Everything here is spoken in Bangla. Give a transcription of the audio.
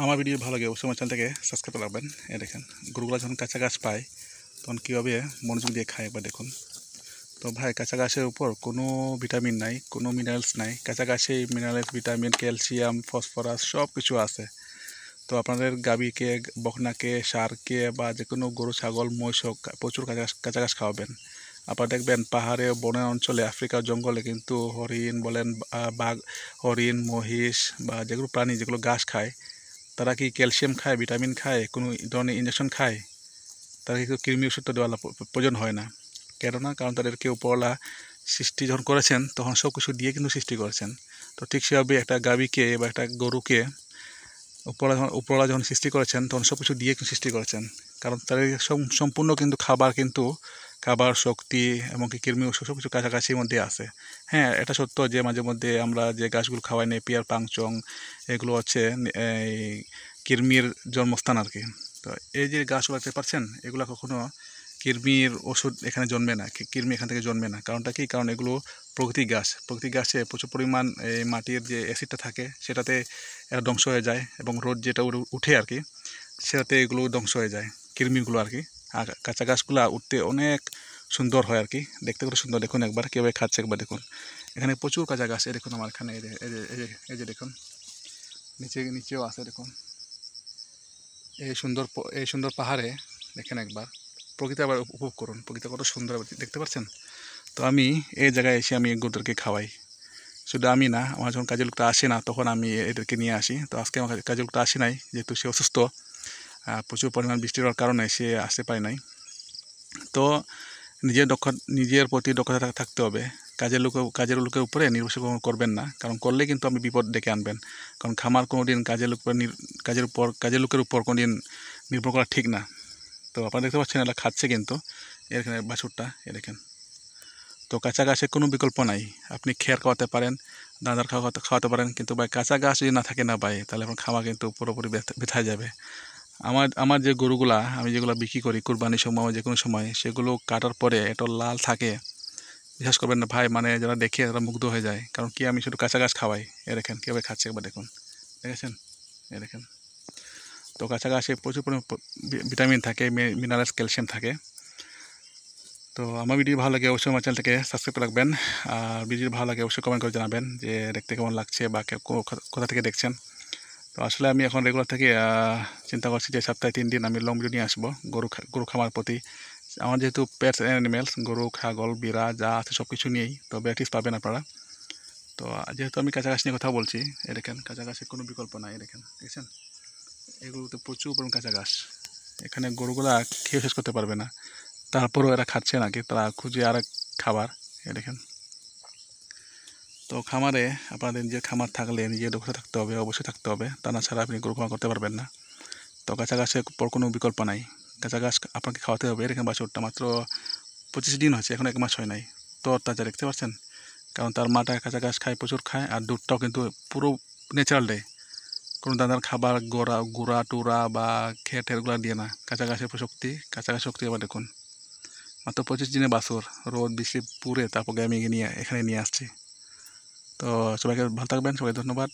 আমার ভিডিও ভালো লাগে অবশ্যই আমার চ্যানেলটাকে সাবস্ক্রাইব করে রাখবেন। দেখেন গরুগুলো যখন কাঁচা ঘাস পায় তখন কীভাবে মনোযোগ দিয়ে খায় একবার দেখুন। তো ভাই কাঁচা ঘাসের উপর কোনো ভিটামিন নাই, কোনো মিনারেলস নাই। কাঁচা ঘাসে মিনারেলস, ভিটামিন, ক্যালসিয়াম, ফসফরাস সব কিছু আছে। তো আপনাদের গাভীকে, বকনাকে, ষাঁড়কে বা যে কোনো গরু, ছাগল, মহিষ হোক প্রচুর কাঁচা ঘাস খাওয়াবেন। আপনারা দেখবেন পাহাড়ে, বনের অঞ্চলে, আফ্রিকার জঙ্গলে কিন্তু হরিণ বলেন, বাঘ, হরিণ, মহিষ বা যেগুলো প্রাণী যেগুলো ঘাস খায়, তারা কি ক্যালসিয়াম খায়, ভিটামিন খায়, কোনো ধরনের ইঞ্জেকশন খায়? তারা কিন্তু কৃমি ওষুধটা দেওয়া প্রয়োজন হয় না। কেননা কারণ তাদেরকে উপরওয়ালা সৃষ্টি যখন করেছেন তখন সব কিছু দিয়ে কিন্তু সৃষ্টি করেছেন। তো ঠিক সেভাবে একটা গাভীকে বা একটা গরুকে উপরওয়ালা যখন সৃষ্টি করেছেন তখন সব কিছু দিয়ে কিন্তু সৃষ্টি করেছেন। কারণ তাদের সম্পূর্ণ কিন্তু খাবার শক্তি এমনকি কৃমি ওষুধ সব কিছু কাছাকাছির মধ্যে আছে। হ্যাঁ, এটা সত্য যে মাঝে মধ্যে আমরা যে গাছগুলো খাওয়াই, নেপিয়ার, পাংচং, এগুলো হচ্ছে এই কৃমির জন্মস্থান আর কি। তো এই যে গাছগুলো দেখতে পাচ্ছেন, এগুলো কখনো কৃমির ওষুধ এখানে জন্মে না, কৃমি এখান থেকে জন্মে না। কারণটা কি? কারণ এগুলো প্রকৃতিক গাছে প্রচুর পরিমাণ এই মাটির যে অ্যাসিডটা থাকে সেটাতে এরা ধ্বংস হয়ে যায়, এবং রোদ যেটা উঠে আর কি, সেটাতে এগুলো ধ্বংস হয়ে যায়, কৃমিগুলো আর কি। আর কাঁচা গাছগুলো উঠতে অনেক সুন্দর হয় আর কি, দেখতে কত সুন্দর। দেখুন একবার কীভাবে খাচ্ছে, একবার দেখুন। এখানে প্রচুর কাঁচা গাছ, এই দেখুন আমার এখানে, এই যে দেখুন, নিচেও আছে দেখুন। এই সুন্দর পাহাড়ে দেখেন একবার, প্রকৃতি আবার উপভোগ করুন, প্রকৃতি কত সুন্দর দেখতে পাচ্ছেন। তো আমি এই জায়গায় এসে আমি গরুদেরকে খাওয়াই। শুধু আমি না, আমার যখন কাজের লোকটা আসে না তখন আমি এদেরকে নিয়ে আসি। তো আজকে আমার কাজের লোকটা আসে নাই, যেহেতু সে অসুস্থ, প্রচুর পরিমাণ বৃষ্টি হওয়ার কারণে সে আসতে পারে নাই। তো নিজের প্রতি দক্ষতা থাকতে হবে। কাজের লোকের উপরে নির্ভরশীল করবেন না, কারণ করলে কিন্তু আপনি বিপদ ডেকে আনবেন। কারণ খামার কোনোদিন কাজের লোকের উপর কোনোদিন নির্ভর করা ঠিক না। তো আপনারা দেখতে পাচ্ছেন এরা খাচ্ছে কিন্তু, এখানে বাছুরটা দেখেন। তো কাঁচা ঘাসের কোনো বিকল্প নাই। আপনি খের খাওয়াতে পারেন, দানাদার খাওয়াতে পারেন, কিন্তু ভাই কাঁচা ঘাস যদি না থাকে না ভাই, তাহলে আপনার খামার কিন্তু পুরোপুরি ব্যথায় যাবে। আমার যে গরুগুলা আমি যেগুলো বিক্রি করি কুরবানির সময়, যে কোনো সময়, সেগুলো কাটার পরে এত লাল থাকে, বিশ্বাস করবেন না ভাই, মানে যারা দেখে তারা মুগ্ধ হয়ে যায়। কারণ কি, আমি শুধু কাঁচা ঘাস খাওয়াই। দেখেন কীভাবে খাচ্ছে একবার দেখুন, দেখেছেন? দেখেন। তো কাঁচা ঘাসে প্রচুর পরিমাণ ভিটামিন থাকে, মিনারেলস, ক্যালসিয়াম থাকে। তো আমার ভিডিও ভালো লাগে অবশ্যই আমার চ্যানেলটাকে সাবস্ক্রাইব করে রাখবেন। আর ভিডিও ভালো লাগে অবশ্যই কমেন্ট করে জানাবেন যে দেখতে কেমন লাগছে বা কোথা থেকে দেখছেন। তো আসলে আমি এখন রেগুলার থেকে চিন্তা করছি যে সপ্তাহে 3 দিন আমি লং ভিডিও নিয়ে আসবো গরু খামার প্রতি। আমার যেহেতু পেটস অ্যানিমেলস, গরু, ছাগল, বিড়া যা আছে সব কিছু নিয়েই তো ভ্যারাইটিস পাবেন আপনারা। তো যেহেতু আমি কাঁচা ঘাস নিয়ে কথা বলছি, দেখেন কাঁচা ঘাসের কোনো বিকল্প নাই। দেখেন, দেখছেন? এগুলোতে প্রচুর পরিমাণ কাঁচা ঘাস। এখানে গরুগুলা খেয়ে শেষ করতে পারবে না, তারপরেও এরা খাচ্ছে নাকি, তারা খুঁজে আর খাবার। দেখেন। তো খামারে আপনাদের নিজের খামার থাকলে নিজের দক্ষতা থাকতে হবে, অবশ্যই থাকতে হবে, তা না ছাড়া আপনি গরু খামার করতে পারবেন না। তো কাঁচা ঘাসের পর কোনো বিকল্প নাই, কাঁচা ঘাস আপনাকে খাওয়াতে হবে। এরকম বাছুরটা মাত্র 25 দিন হয়েছে, এখন 1 মাস হয় নাই। তো তাজা দেখতে পাচ্ছেন, কারণ তার মাটা কাঁচা ঘাস খায়, প্রচুর খায়, আর দুধটাও কিন্তু পুরো ন্যাচারাল দেয়। কোনো দানার খাবার, গুঁড়া টুরা বা খেরগুলা দিয়ে না। কাঁচা ঘাসের শক্তি, কাঁচা ঘাস শক্তি আবার দেখুন। মাত্র 25 দিনে বাছুর, রোদ বৃষ্টি পুড়ে তারপরে আমি এখানে নিয়ে আসছি। তো সবাইকে ভালো থাকবেন, সবাই ধন্যবাদ।